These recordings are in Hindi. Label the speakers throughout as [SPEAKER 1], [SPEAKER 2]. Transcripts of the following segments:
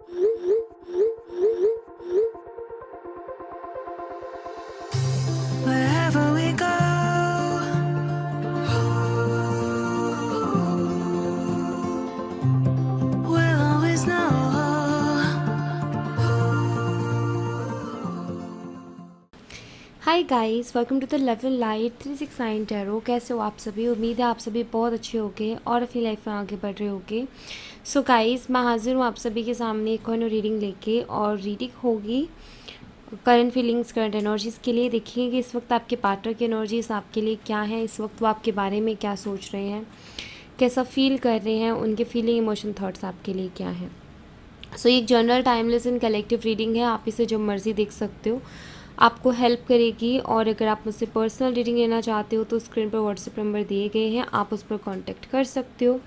[SPEAKER 1] Wherever we go, we'll always know.
[SPEAKER 2] Hi guys, welcome to the level light 369 tarot. कैसे हो आप सभी? उम्मीद है आप सभी बहुत अच्छे होगे और अपनी लाइफ में आगे बढ़ रहे होगे। सो गाइस, मैं हाजिर हूँ आप सभी के सामने एक और रीडिंग लेके, और रीडिंग होगी करंट फीलिंग्स, करंट एनर्जीज़ के लिए। देखिए कि इस वक्त आपके पार्टनर की एनर्जीज़ आपके लिए क्या है, इस वक्त वो आपके बारे में क्या सोच रहे हैं, कैसा फील कर रहे हैं, उनके फीलिंग, इमोशन, थॉट्स आपके लिए क्या है। सो ये एक general, timeless and collective reading है। आप इसे जब मर्ज़ी देख सकते हो, आपको हेल्प करेगी। और अगर आप मुझसे पर्सनल रीडिंग लेना चाहते हो तो स्क्रीन पर व्हाट्सएप नंबर दिए गए हैं, आप उस पर कांटेक्ट कर सकते हो।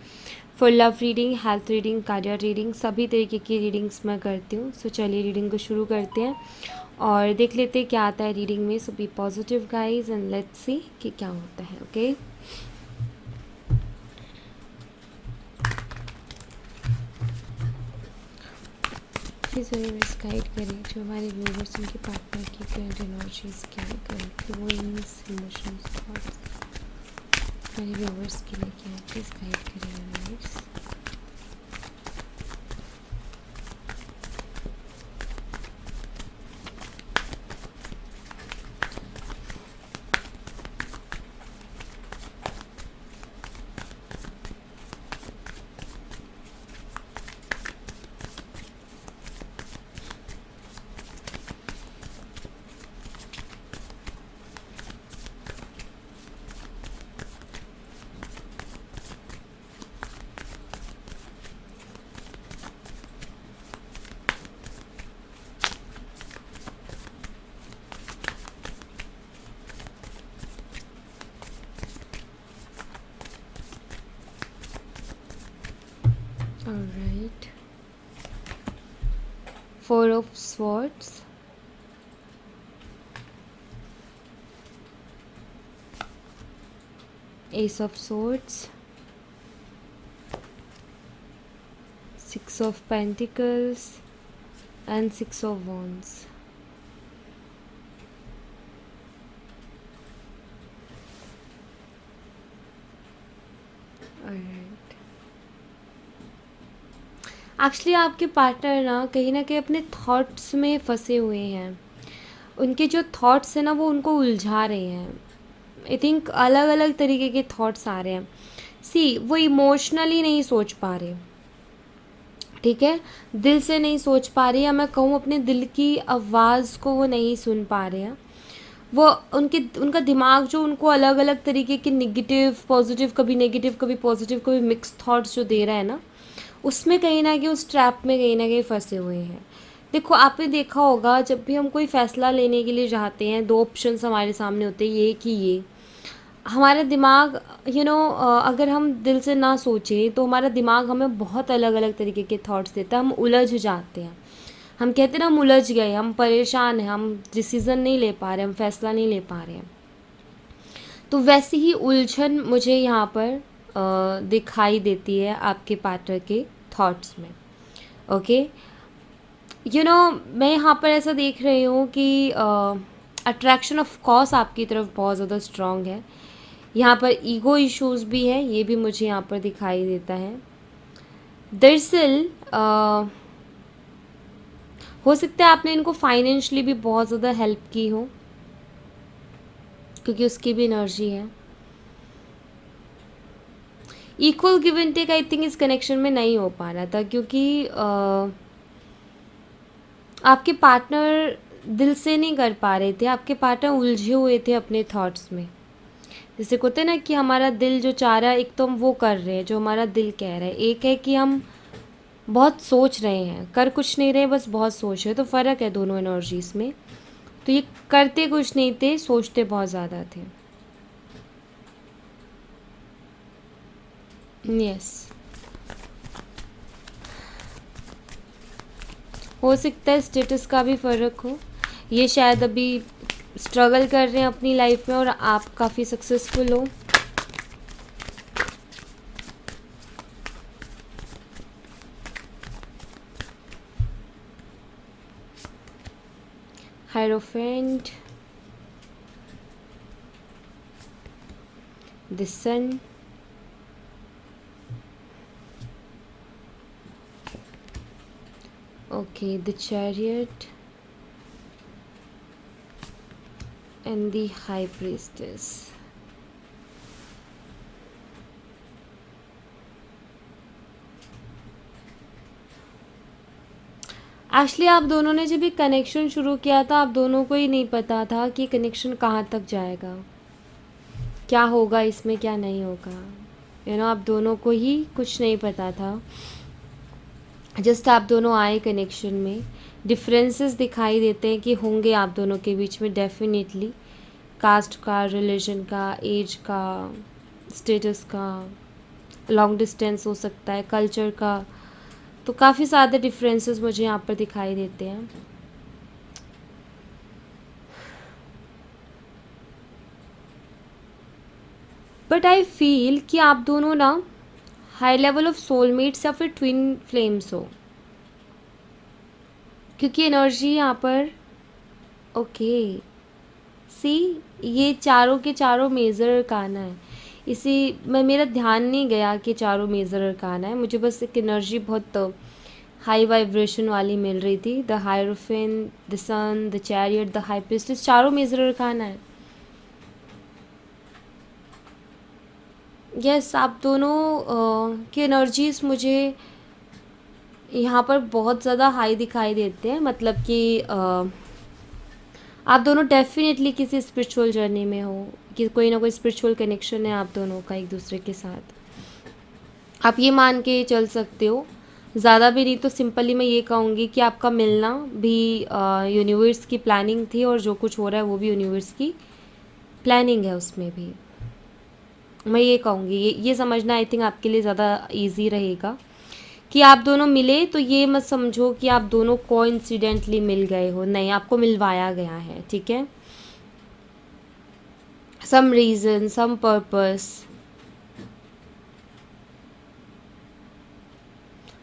[SPEAKER 2] For love reading, health reading, career reading, सभी तरीके की रीडिंग्स मैं करती हूँ। सो चलिए रीडिंग को शुरू करते हैं और देख लेते हैं क्या आता है रीडिंग में। So be positive guys and let's see कि क्या होता है। ओके, प्लीज़ यूनिवर्स गाइड करें जो हमारे व्यूवर्स, उनके पार्टनर की करंट एनर्जीज क्या है, करंट फीलिंग्स, इमोशंस, थॉट्स हमारे व्यूवर्स के लिए क्या है। प्लीज़ गाइड करें universe. Alright. Four of Swords, Ace of Swords, Six of Pentacles and Six of Wands. Alright. Actually आपके पार्टनर ना कहीं अपने थॉट्स में फंसे हुए हैं। उनके जो थॉट्स हैं ना वो उनको उलझा रहे हैं। आई थिंक अलग अलग तरीके के थॉट्स आ रहे हैं। सी, वो इमोशनली नहीं सोच पा रहे, ठीक है, दिल से नहीं सोच पा रहे, या मैं कहूँ अपने दिल की आवाज़ को वो नहीं सुन पा रहे हैं। वो उनका दिमाग जो उनको अलग अलग तरीके के नेगेटिव नेगेटिव कभी पॉजिटिव कभी मिक्स थॉट्स जो दे रहा है ना, उसमें कहीं ना कहीं उस ट्रैप में कहीं ना कहीं फंसे हुए हैं। देखो, आपने देखा होगा जब भी हम कोई फ़ैसला लेने के लिए जाते हैं, दो ऑप्शंस हमारे सामने होते हैं, ये कि ये। हमारा दिमाग अगर हम दिल से ना सोचें तो हमारा दिमाग हमें बहुत अलग अलग तरीके के थॉट्स देता है, हम उलझ जाते हैं। हम कहते हैं ना, हम उलझ गए, हम परेशान हैं, हम डिसीज़न नहीं ले पा रहे, हम फैसला नहीं ले पा रहे हैं। तो वैसी ही उलझन मुझे यहाँ पर दिखाई देती है आपके पार्टनर के थॉट्स में। ओके, मैं यहाँ पर ऐसा देख रही हूँ कि अट्रैक्शन ऑफ कोर्स आपकी तरफ बहुत ज़्यादा स्ट्रॉन्ग है। यहाँ पर ईगो इश्यूज़ भी है, ये भी मुझे यहाँ पर दिखाई देता है। दरअसल हो सकता है आपने इनको फाइनेंशियली भी बहुत ज़्यादा हेल्प की हो, क्योंकि उसकी भी एनर्जी है। Equal give and take I think इस कनेक्शन में नहीं हो पा रहा था, क्योंकि आपके पार्टनर दिल से नहीं कर पा रहे थे, आपके पार्टनर उलझे हुए थे अपने थॉट्स में। जैसे कहते हैं ना कि हमारा दिल जो चाह रहा है, एक तो हम वो कर रहे हैं जो हमारा दिल कह रहा है, एक है कि हम बहुत सोच रहे हैं, कर कुछ नहीं रहे, बस बहुत सोच रहे हैं। तो फ़र्क है दोनों एनर्जीज में। तो ये करते कुछ नहीं थे, सोचते बहुत ज़्यादा थे। यस, हो सकता है स्टेटस का भी फ़र्क हो। ये शायद अभी स्ट्रगल कर रहे हैं अपनी लाइफ में और आप काफ़ी सक्सेसफुल हो। Hierophant, the sun, okay, the chariot and the high priestess. Actually आप दोनों ने जब ये कनेक्शन शुरू किया था, आप दोनों को ही नहीं पता था कि कनेक्शन कहाँ तक जाएगा, क्या होगा इसमें, क्या नहीं होगा। आप दोनों को ही कुछ नहीं पता था। जस्ट आप दोनों आए कनेक्शन में, डिफरेंसेस दिखाई देते हैं कि होंगे आप दोनों के बीच में डेफिनेटली, कास्ट का, रिलीजन का, एज का, स्टेटस का, लॉन्ग डिस्टेंस हो सकता है, कल्चर का, तो काफ़ी ज़्यादा डिफरेंसेस मुझे यहाँ पर दिखाई देते हैं। बट आई फील कि आप दोनों ना हाई लेवल ऑफ सोलमेट्स या फिर ट्विन फ्लेम्स हो, क्योंकि एनर्जी यहाँ पर ओके सी, ये चारों के चारों मेजर अरकाना है। इसी में मेरा ध्यान नहीं गया कि चारों मेजर अरकाना है, मुझे बस एक एनर्जी बहुत हाई वाइब्रेशन वाली मिल रही थी। The hierophant, the sun, the chariot, the high priestess, चारों मेजर अरकाना है। यस, आप दोनों की एनर्जीज मुझे यहाँ पर बहुत ज़्यादा हाई दिखाई देते हैं, मतलब कि आप दोनों डेफिनेटली किसी स्पिरिचुअल जर्नी में हो, कि कोई ना कोई स्पिरिचुअल कनेक्शन है आप दोनों का एक दूसरे के साथ। आप ये मान के चल सकते हो, ज़्यादा भी नहीं तो सिंपली मैं ये कहूँगी कि आपका मिलना भी यूनिवर्स की प्लानिंग थी, और जो कुछ हो रहा है वो भी यूनिवर्स की प्लानिंग है, उसमें भी मैं ये कहूँगी। ये समझना आई थिंक आपके लिए ज़्यादा इजी रहेगा कि आप दोनों मिले तो ये मत समझो कि आप दोनों कोइंसिडेंटली मिल गए हो, नहीं, आपको मिलवाया गया है, ठीक है। सम रीज़न, सम पर्पस,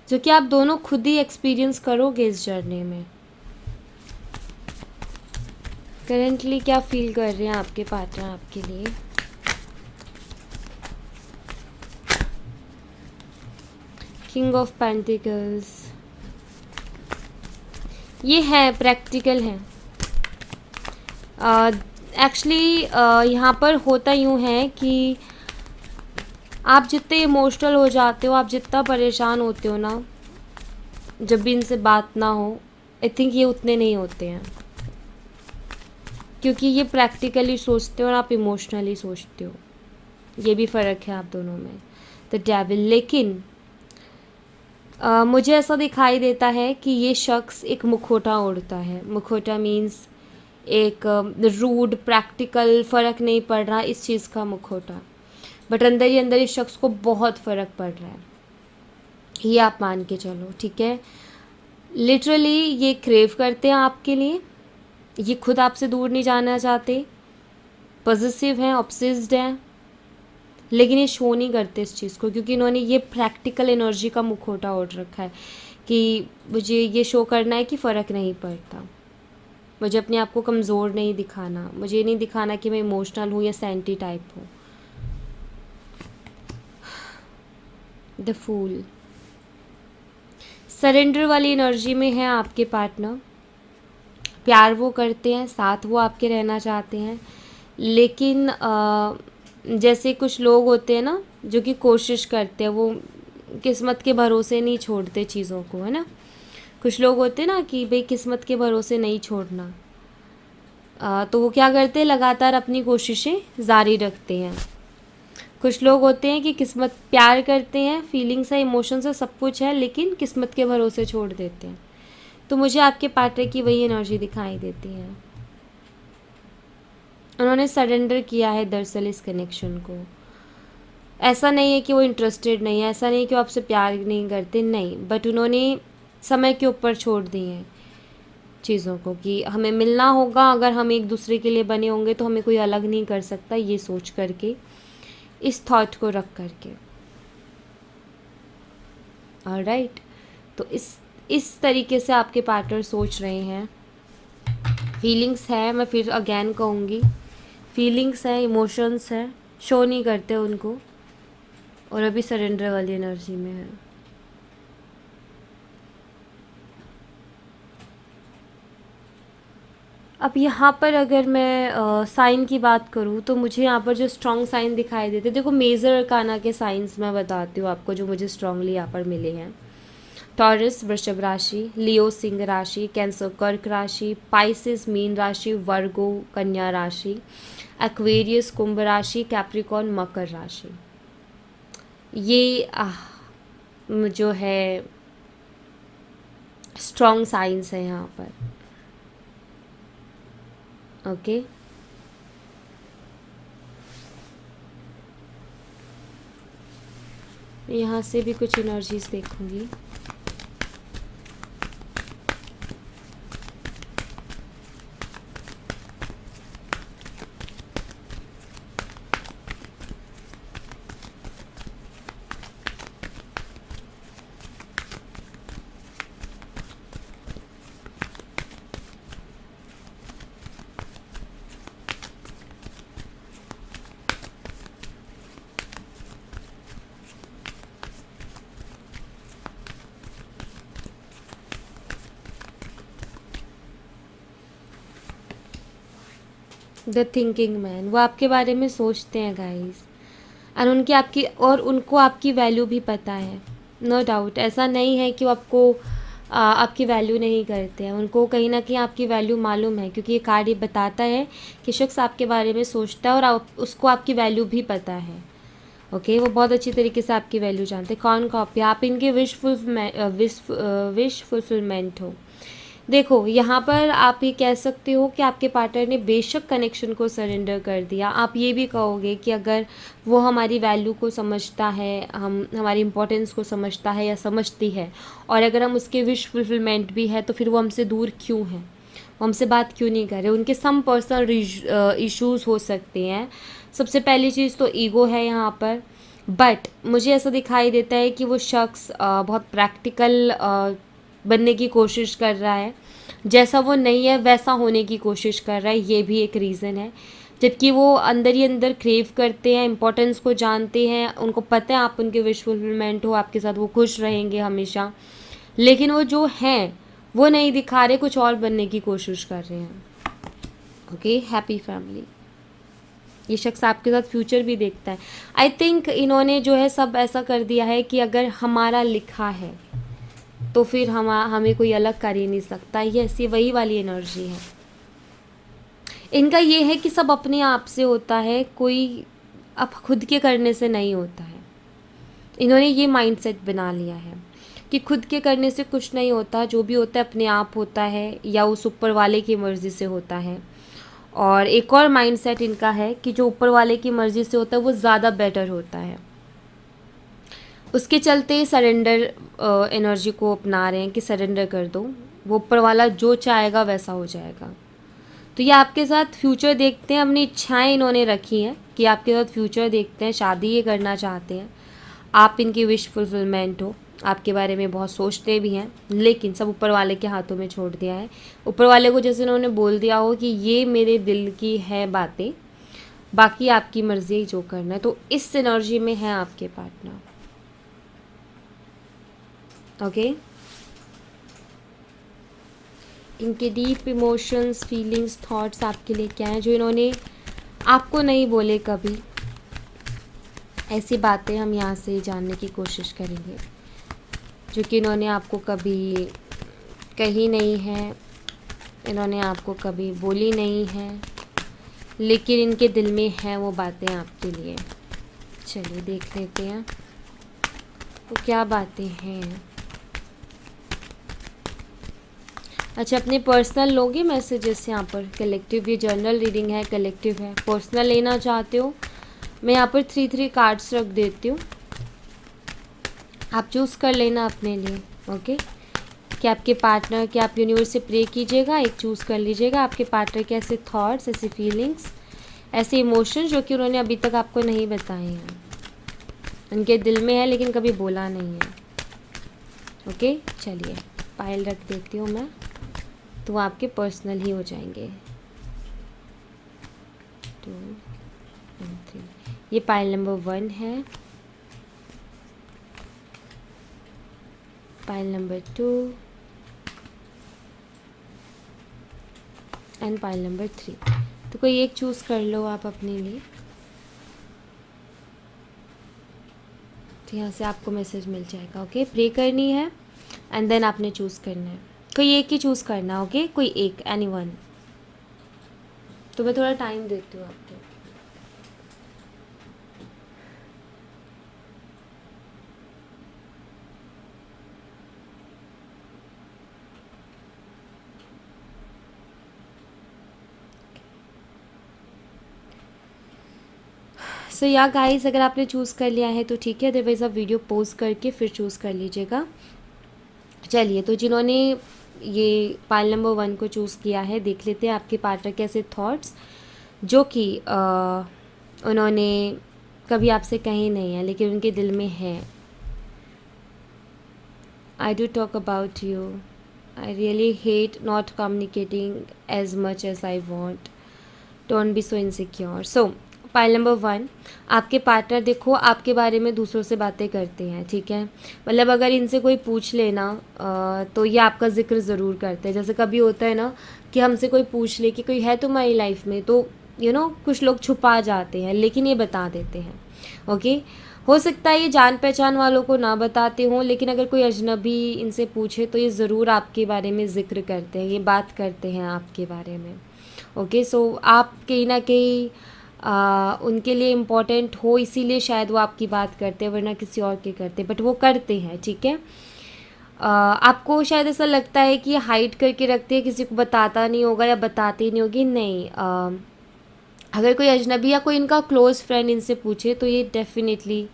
[SPEAKER 2] जो कि आप दोनों खुद ही एक्सपीरियंस करोगे इस जर्नी में। करेंटली क्या फील कर रहे हैं आपके पार्टनर आपके लिए? किंग ऑफ पेंटिकल्स, ये है प्रैक्टिकल है। एक्चुअली यहाँ पर होता यूँ है कि आप जितने इमोशनल हो जाते हो, आप जितना परेशान होते हो ना, जब भी इनसे बात ना हो, आई थिंक ये उतने नहीं होते हैं, क्योंकि ये प्रैक्टिकली सोचते हो और आप इमोशनली सोचते हो। ये भी फ़र्क है आप दोनों में। द डेविल, लेकिन मुझे ऐसा दिखाई देता है कि ये शख्स एक मुखौटा ओढ़ता है। मुखौटा मीन्स एक रूड, प्रैक्टिकल, फ़र्क नहीं पड़ रहा इस चीज़ का मुखौटा, बट अंदर ही अंदर इस शख्स को बहुत फ़र्क पड़ रहा है, ये आप मान के चलो, ठीक है। लिटरली ये क्रेव करते हैं आपके लिए, ये खुद आपसे दूर नहीं जाना चाहते, पॉजिटिव हैं, ऑब्सेस्ड हैं, लेकिन ये शो नहीं करते इस चीज़ को, क्योंकि इन्होंने ये प्रैक्टिकल एनर्जी का मुखौटा ओढ़ रखा है कि मुझे ये शो करना है कि फ़र्क नहीं पड़ता, मुझे अपने आप को कमज़ोर नहीं दिखाना, मुझे ये नहीं दिखाना कि मैं इमोशनल हूँ या सेंटी टाइप हूँ। द फूल, सरेंडर वाली एनर्जी में है आपके पार्टनर। प्यार वो करते हैं, साथ वो आपके रहना चाहते हैं, लेकिन जैसे कुछ लोग होते हैं ना जो कि कोशिश करते हैं, वो किस्मत के भरोसे नहीं छोड़ते चीज़ों को, है ना। कुछ लोग होते हैं ना कि भाई किस्मत के भरोसे नहीं छोड़ना, तो वो क्या करते हैं, लगातार अपनी कोशिशें जारी रखते हैं। कुछ लोग होते हैं कि किस्मत, प्यार करते हैं, फीलिंग्स है, इमोशंस है, सब कुछ है, लेकिन किस्मत के भरोसे छोड़ देते हैं। तो मुझे आपके पार्टनर की वही एनर्जी दिखाई देती है। उन्होंने सरेंडर किया है दरअसल इस कनेक्शन को। ऐसा नहीं है कि वो इंटरेस्टेड नहीं है, ऐसा नहीं है कि वो आपसे प्यार नहीं करते, नहीं, बट उन्होंने समय के ऊपर छोड़ दी हैं चीज़ों को कि हमें मिलना होगा, अगर हम एक दूसरे के लिए बने होंगे तो हमें कोई अलग नहीं कर सकता, ये सोच करके, इस थॉट को रख करके। ऑलराइट, तो इस तरीके से आपके पार्टनर सोच रहे हैं। फीलिंग्स है, मैं फिर अगेन कहूँगी, फीलिंग्स है, इमोशंस है, शो नहीं करते उनको, और अभी सरेंडर वाली एनर्जी में है। अब यहाँ पर अगर मैं साइन की बात करूँ तो मुझे यहाँ पर जो स्ट्रॉन्ग साइन दिखाई देते, देखो मेजर अरकाना के साइंस मैं बताती हूँ आपको जो मुझे स्ट्रांगली यहाँ पर मिले हैं। टॉरस वृषभ राशि, लियो सिंह राशि, कैंसर कर्क राशि, पाइसिस मीन राशि, वर्गो कन्या राशि, एक्वेरियस कुंभ राशि, कैप्रिकॉर्न मकर राशि। ये जो है स्ट्रॉन्ग साइंस है यहाँ पर। ओके यहाँ से भी कुछ एनर्जीज देखूंगी। द थिंकिंग मैन, वो आपके बारे में सोचते हैं गाइस, और उनको आपकी वैल्यू भी पता है, नो डाउट। ऐसा नहीं है कि वो आपकी वैल्यू नहीं करते हैं, उनको कहीं ना कहीं आपकी वैल्यू मालूम है, क्योंकि ये कार्ड ये बताता है कि शख्स आपके बारे में सोचता है और उसको आपकी वैल्यू भी पता है। ओके वो बहुत अच्छी तरीके से आपकी वैल्यू जानते हैं। कौन कॉपी आप इनके विश फुलफिलमेंट हो। देखो यहाँ पर आप ये कह सकते हो कि आपके पार्टनर ने बेशक कनेक्शन को सरेंडर कर दिया। आप ये भी कहोगे कि अगर वो हमारी वैल्यू को समझता है, हमारी इम्पोर्टेंस को समझता है या समझती है, और अगर हम उसके विश फुलफिलमेंट भी है, तो फिर वो हमसे दूर क्यों है, वो हमसे बात क्यों नहीं कर रहे। उनके सम पर्सनल इश्यूज़ हो सकते हैं। सबसे पहली चीज़ तो ईगो है यहाँ पर, बट मुझे ऐसा दिखाई देता है कि वो शख्स बहुत प्रैक्टिकल बनने की कोशिश कर रहा है, जैसा वो नहीं है वैसा होने की कोशिश कर रहा है, ये भी एक रीज़न है। जबकि वो अंदर ही अंदर क्रेव करते हैं, इम्पोर्टेंस को जानते हैं, उनको पता है आप उनके विश फुलफिलमेंट हो, आपके साथ वो खुश रहेंगे हमेशा, लेकिन वो जो हैं वो नहीं दिखा रहे, कुछ और बनने की कोशिश कर रहे हैं। ओके हैप्पी फैमिली, ये शख्स आपके साथ फ्यूचर भी देखता है। आई थिंक इन्होंने जो है सब ऐसा कर दिया है कि अगर हमारा लिखा है तो फिर हमें कोई अलग कर ही नहीं सकता। ये ऐसी वही वाली एनर्जी है इनका। ये है कि सब अपने आप से होता है, कोई अब खुद के करने से नहीं होता है। इन्होंने ये माइंडसेट बना लिया है कि खुद के करने से कुछ नहीं होता, जो भी होता है अपने आप होता है या उस ऊपर वाले की मर्ज़ी से होता है। और एक और माइंडसेट इनका है कि जो ऊपर वाले की मर्ज़ी से होता है वो ज़्यादा बेटर होता है। उसके चलते सरेंडर एनर्जी को अपना रहे हैं कि सरेंडर कर दो, वो ऊपर वाला जो चाहेगा वैसा हो जाएगा। तो ये आपके साथ फ्यूचर देखते हैं, अपनी इच्छाएं इन्होंने रखी हैं कि आपके साथ फ्यूचर देखते हैं, शादी ये करना चाहते हैं, आप इनकी विश फुलफिलमेंट हो, आपके बारे में बहुत सोचते भी हैं, लेकिन सब ऊपर वाले के हाथों में छोड़ दिया है। ऊपर वाले को जैसे उन्होंने बोल दिया हो कि ये मेरे दिल की है बातें, बाकी आपकी मर्ज़ी जो करना है। तो इस एनर्जी में है आपके पार्टनर। ओके इनके डीप इमोशंस, फीलिंग्स, थॉट्स आपके लिए क्या हैं जो इन्होंने आपको नहीं बोले कभी, ऐसी बातें हम यहाँ से जानने की कोशिश करेंगे जो कि इन्होंने आपको कभी कही नहीं है, इन्होंने आपको कभी बोली नहीं है, लेकिन इनके दिल में है वो बातें आपके लिए। चलिए देख लेते हैं वो क्या बातें हैं। अच्छा अपने पर्सनल लोगे मैसेजेस यहाँ पर, कलेक्टिव, ये जर्नल रीडिंग है, कलेक्टिव है। पर्सनल लेना चाहते हो मैं यहाँ पर 3 कार्ड्स रख देती हूँ, आप चूज़ कर लेना अपने लिए। ओके कि आपके पार्टनर के, आप यूनिवर्स से प्रे कीजिएगा, एक चूज़ कर लीजिएगा आपके पार्टनर के ऐसे थॉट्स, ऐसी फीलिंग्स, ऐसे इमोशंस जो कि उन्होंने अभी तक आपको नहीं बताए हैं, उनके दिल में है लेकिन कभी बोला नहीं है। ओके चलिए पायल रख देती हूँ मैं। तो वो आपके पर्सनल ही हो जाएंगे। 2 and 3, ये पाइल नंबर 1 है, pile number 2 and pile number 3। तो कोई एक चूज़ कर लो आप अपने लिए। तो यहाँ से आपको मैसेज मिल जाएगा। ओके, प्रे करनी है एंड देन आपने चूज़ करना है, कोई एक ही चूज़ करना। ओके, कोई एक, एनीवन। तो मैं थोड़ा टाइम देती हूँ आपको। सो या गाइस, अगर आपने चूज़ कर लिया है तो ठीक है, अदरवाइज़ आप वीडियो पॉज करके फिर चूज़ कर लीजिएगा। चलिए, तो जिन्होंने ये पाइल नंबर 1 को चूज़ किया है, देख लेते हैं आपके पार्टनर कैसे थॉट्स जो कि उन्होंने कभी आपसे कहे नहीं है लेकिन उनके दिल में है। I do talk about you, I really hate not communicating as much as I want, don't be so insecure. So pile number 1, आपके पार्टनर देखो आपके बारे में दूसरों से बातें करते हैं, ठीक है। मतलब अगर इनसे कोई पूछ लेना तो ये आपका जिक्र ज़रूर करते हैं। जैसे कभी होता है ना कि हमसे कोई पूछ ले कि कोई है तुम्हारी लाइफ में, तो कुछ लोग छुपा जाते हैं लेकिन ये बता देते हैं। ओके, हो सकता है ये जान पहचान वालों को ना बताते हों, लेकिन अगर कोई अजनबी इनसे पूछे तो ये ज़रूर आपके बारे में ज़िक्र करते हैं, ये बात करते हैं आपके बारे में। ओके, सो आप कहीं ना कहीं उनके लिए इम्पोर्टेंट हो, इसीलिए शायद वो आपकी बात करते हैं, वरना किसी और के करते, बट वो करते हैं, ठीक है। आपको शायद ऐसा लगता है कि ये हाइड करके रखते हैं, किसी को बताता नहीं होगा या बताती नहीं होगी, नहीं। अगर कोई अजनबी या कोई इनका क्लोज़ फ्रेंड इनसे पूछे तो ये डेफिनेटली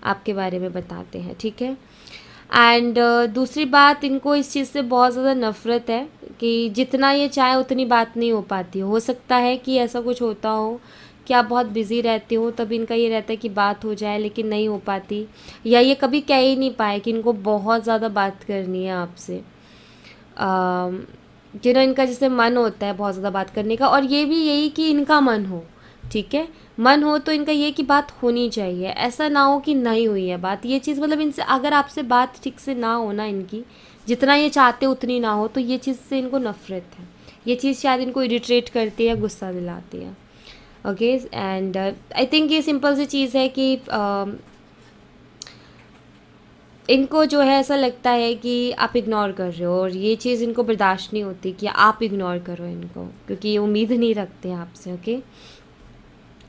[SPEAKER 2] आपके बारे में बताते हैं, ठीक है। एंड दूसरी बात, इनको इस चीज़ से बहुत ज़्यादा नफ़रत है कि जितना ये चाहे उतनी बात नहीं हो पाती। हो सकता है कि ऐसा कुछ होता हो कि आप बहुत बिज़ी रहते हो, तब इनका ये रहता है कि बात हो जाए लेकिन नहीं हो पाती, या ये कभी कह ही नहीं पाए कि इनको बहुत ज़्यादा बात करनी है आपसे। इनका जैसे मन होता है बहुत ज़्यादा बात करने का, और ये भी यही कि इनका मन हो, ठीक है। मन हो तो इनका ये कि बात होनी चाहिए, ऐसा ना हो कि नहीं हुई है बात। ये चीज़ मतलब इनसे अगर आपसे बात ठीक से ना हो ना, इनकी जितना ये चाहते उतनी ना हो, तो ये चीज़ से इनको नफ़रत है। ये चीज़ शायद इनको इरिटेट करती है, गुस्सा दिलाती है। ओके, एंड आई थिंक ये सिंपल सी चीज़ है कि इनको जो है ऐसा लगता है कि आप इग्नोर कर रहे हो, और ये चीज़ इनको बर्दाश्त नहीं होती कि आप इग्नोर करो इनको, क्योंकि ये उम्मीद नहीं रखते आपसे। Okay,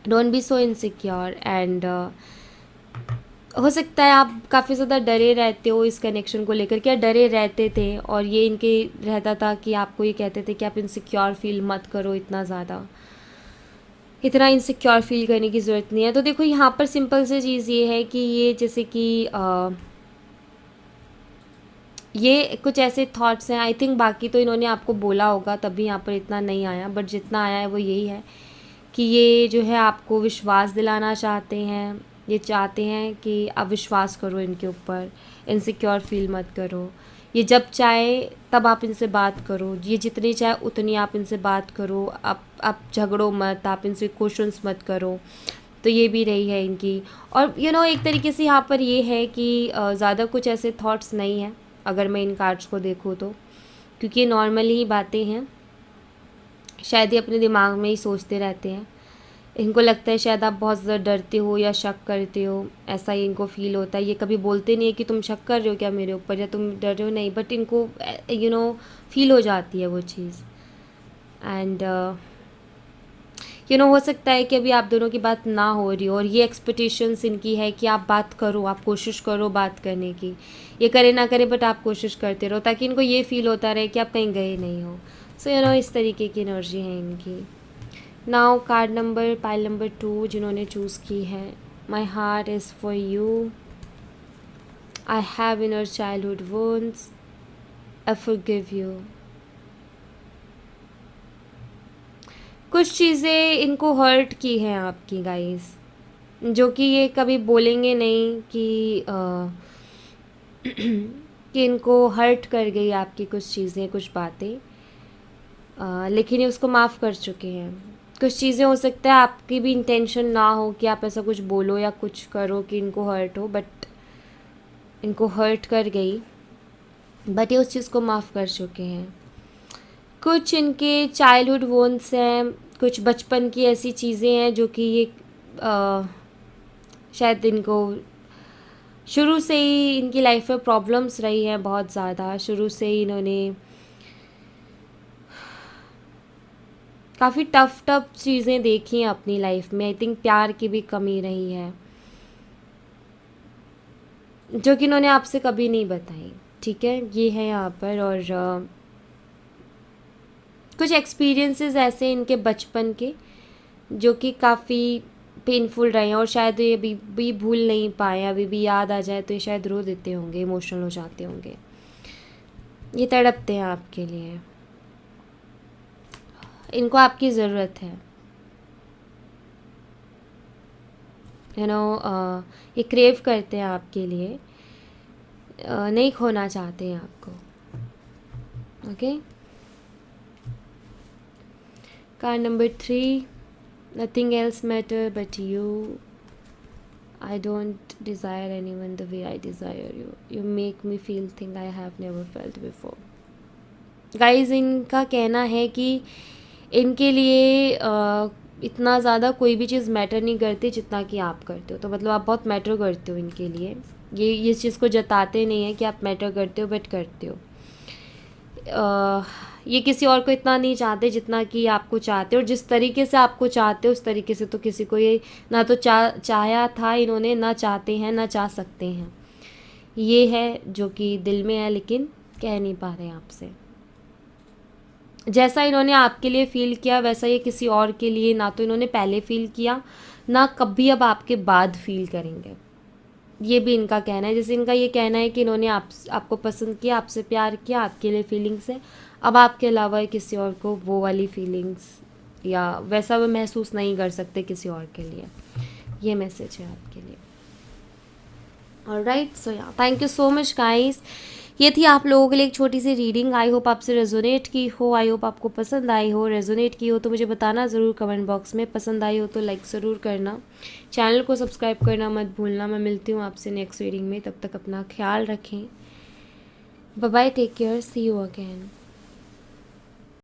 [SPEAKER 2] don't be so insecure. And हो सकता है आप काफ़ी ज़्यादा डरे रहते हो इस कनेक्शन को लेकर, क्या डरे रहते थे, और ये इनके रहता था कि आपको ये कहते थे कि आप इनसिक्योर फील मत करो, इतना इनसिक्योर फील करने की ज़रूरत नहीं है। तो देखो यहाँ पर सिंपल सी चीज़ ये है कि ये जैसे कि ये कुछ ऐसे थॉट्स हैं, आई थिंक बाकी तो इन्होंने आपको बोला होगा तभी यहाँ पर इतना नहीं आया, बट जितना आया है वो यही है कि ये जो है आपको विश्वास दिलाना चाहते हैं। ये चाहते हैं कि आप विश्वास करो इनके ऊपर, इनसिक्योर फील मत करो। ये जब चाहे तब आप इनसे बात करो, ये जितनी चाहे उतनी आप इनसे बात करो, आप झगड़ो मत, आप इनसे क्वेश्चंस मत करो। तो ये भी रही है इनकी। और एक तरीके से यहाँ पर ये है कि ज़्यादा कुछ ऐसे थॉट्स नहीं हैं अगर मैं इन कार्ड्स को देखूँ तो, क्योंकि ये नॉर्मली ही बातें हैं। शायद ये अपने दिमाग में ही सोचते रहते हैं। इनको लगता है शायद आप बहुत ज़्यादा डरते हो या शक करते हो, ऐसा ही इनको फील होता है। ये कभी बोलते नहीं है कि तुम शक कर रहे हो क्या मेरे ऊपर, या तुम डर रहे हो, नहीं, बट इनको फील हो जाती है वो चीज़। एंड हो सकता है कि अभी आप दोनों की बात ना हो रही हो, और ये एक्सपेक्टेशंस इनकी है कि आप बात करो, आप कोशिश करो बात करने की। ये करे ना करे बट आप कोशिश करते रहो, ताकि इनको ये फील होता रहे कि आप कहीं गए नहीं हो। सो इस तरीके की एनर्जी है इनकी। Now card number, pile number 2 जिन्होंने चूज़ की है, my heart is for you, I have inner childhood wounds, I forgive you. कुछ चीज़ें इनको हर्ट की हैं आपकी गाइस, जो कि ये कभी बोलेंगे नहीं कि कि इनको हर्ट कर गई आपकी कुछ चीज़ें, कुछ बातें, लेकिन ये उसको माफ़ कर चुके हैं। कुछ चीज़ें हो सकता है आपकी भी इंटेंशन ना हो कि आप ऐसा कुछ बोलो या कुछ करो कि इनको हर्ट हो, बट इनको हर्ट कर गई, बट ये उस चीज़ को माफ़ कर चुके हैं। कुछ इनके चाइल्डहुड वोन्स हैं, कुछ बचपन की ऐसी चीज़ें हैं जो कि ये शायद इनको शुरू से ही इनकी लाइफ में प्रॉब्लम्स रही हैं बहुत ज़्यादा। शुरू से ही इन्होंने काफ़ी टफ चीज़ें देखी हैं अपनी लाइफ में। आई थिंक प्यार की भी कमी रही है जो कि इन्होंने आपसे कभी नहीं बताई। ठीक है, ये है यहाँ पर। और कुछ एक्सपीरियंसेस ऐसे इनके बचपन के जो कि काफ़ी पेनफुल रहे हैं और शायद ये अभी भी भूल नहीं पाए। अभी भी याद आ जाए तो ये शायद रो देते होंगे, इमोशनल हो जाते होंगे। ये तड़पते हैं आपके लिए, इनको आपकी ज़रूरत है। ये क्रेव करते हैं आपके लिए, नहीं खोना चाहते हैं आपको। Okay, card number 3, nothing else matter but you. I don't desire anyone the way I desire you. You make me feel things I have never felt before. Guys, इनका कहना है कि इनके लिए इतना ज़्यादा कोई भी चीज़ मैटर नहीं करती जितना कि आप करते हो। तो मतलब आप बहुत मैटर करते हो इनके लिए। ये इस चीज़ को जताते नहीं हैं कि आप मैटर करते हो, बट करते हो। ये किसी और को इतना नहीं चाहते जितना कि आपको चाहते हो, और जिस तरीके से आपको चाहते हो उस तरीके से तो किसी को ये ना तो चाहा था इन्होंने, ना चाहते हैं, ना चाह सकते हैं। ये है जो कि दिल में है लेकिन कह नहीं पा रहे आपसे। जैसा इन्होंने आपके लिए फ़ील किया वैसा ये किसी और के लिए ना तो इन्होंने पहले फ़ील किया, ना कभी अब आपके बाद फ़ील करेंगे। ये भी इनका कहना है। जैसे इनका ये कहना है कि इन्होंने आपको पसंद किया, आपसे प्यार किया, आपके लिए फीलिंग्स है, अब आपके अलावा किसी और को वो वाली फीलिंग्स या वैसा वो महसूस नहीं कर सकते किसी और के लिए। ये मैसेज है आपके लिए। ऑलराइट, सो या thank you so much guys. ये थी आप लोगों के लिए एक छोटी सी रीडिंग। आई होप आपसे रेजोनेट की हो, आई होप आपको पसंद आई हो। रेजोनेट की हो तो मुझे बताना ज़रूर कमेंट बॉक्स में। पसंद आई हो तो लाइक ज़रूर करना, चैनल को सब्सक्राइब करना मत भूलना। मैं मिलती हूँ आपसे नेक्स्ट रीडिंग में, तब तक अपना ख्याल रखें। Bye bye, take care, see you again.